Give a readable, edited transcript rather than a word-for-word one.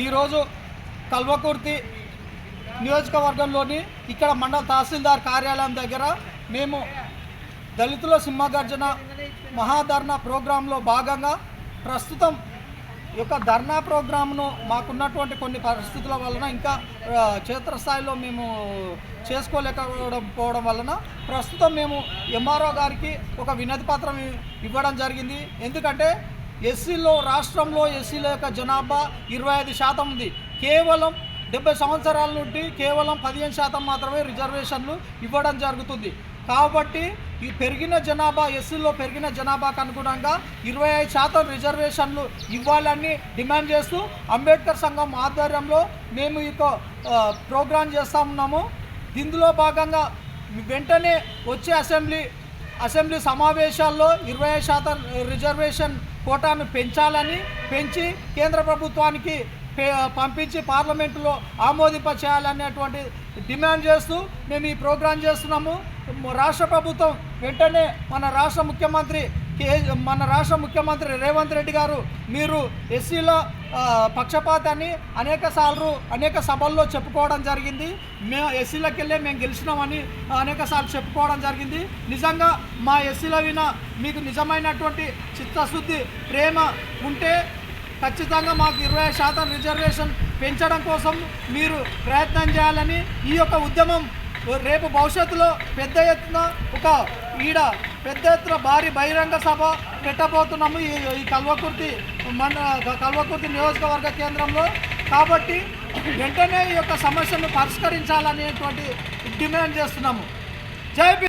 ఈరోజు కల్వకుర్తి నియోజకవర్గంలోని ఇక్కడ మండల తహసీల్దార్ కార్యాలయం దగ్గర మేము దళితుల సింహగర్జన మహాధర్నా ప్రోగ్రాంలో భాగంగా ప్రస్తుతం ఈ యొక్క ధర్నా ప్రోగ్రామ్ను మాకున్నటువంటి కొన్ని పరిస్థితుల వలన ఇంకా క్షేత్రస్థాయిలో మేము చేసుకోలేకపోవడం వలన ప్రస్తుతం మేము ఎంఆర్ఓ గారికి ఒక వినతి పత్రం ఇవ్వడం జరిగింది. ఎందుకంటే ఎస్సీలో రాష్ట్రంలో ఎస్సీల యొక్క జనాభా 25% ఉంది. కేవలం 70 సంవత్సరాల నుండి కేవలం 15% మాత్రమే రిజర్వేషన్లు ఇవ్వడం జరుగుతుంది. కాబట్టి ఈ పెరిగిన జనాభా ఎస్సీలో పెరిగిన జనాభాకు అనుగుణంగా 25% రిజర్వేషన్లు ఇవ్వాలని డిమాండ్ చేస్తూ అంబేద్కర్ సంఘం ఆధ్వర్యంలో మేము ఈ ప్రోగ్రాం చేస్తూ ఉన్నాము. ఇందులో భాగంగా వెంటనే వచ్చే అసెంబ్లీ సమావేశాల్లో 25% రిజర్వేషన్ కోటాను పెంచి కేంద్ర ప్రభుత్వానికి పంపించి పార్లమెంటులో ఆమోదింపచేయాలనేటువంటి డిమాండ్ చేస్తూ మేము ఈ ప్రోగ్రాం చేస్తున్నాము. రాష్ట్ర ప్రభుత్వం వెంటనే మన రాష్ట్ర ముఖ్యమంత్రి రేవంత్ రెడ్డి గారు మీరు ఎస్సీల పక్షపాతాన్ని అనేక సభల్లో చెప్పుకోవడం జరిగింది. మేము ఎస్సీలకెళ్ళే మేము గెలిచినామని అనేక సార్లు చెప్పుకోవడం జరిగింది. నిజంగా మా ఎస్సీల విన మీకు నిజమైనటువంటి చిత్తశుద్ధి ప్రేమ ఉంటే ఖచ్చితంగా మాకు 20% రిజర్వేషన్ పెంచడం కోసం మీరు ప్రయత్నం చేయాలని ఈ యొక్క ఉద్యమం రేపు భవిష్యత్తులో పెద్ద ఎత్తున భారీ బహిరంగ సభ పెట్టబోతున్నాము ఈ కల్వకుర్తి నియోజకవర్గ కేంద్రంలో. కాబట్టి వెంటనే ఈ యొక్క సమస్యను పరిష్కరించాలనేటువంటి డిమాండ్ చేస్తున్నాము. జై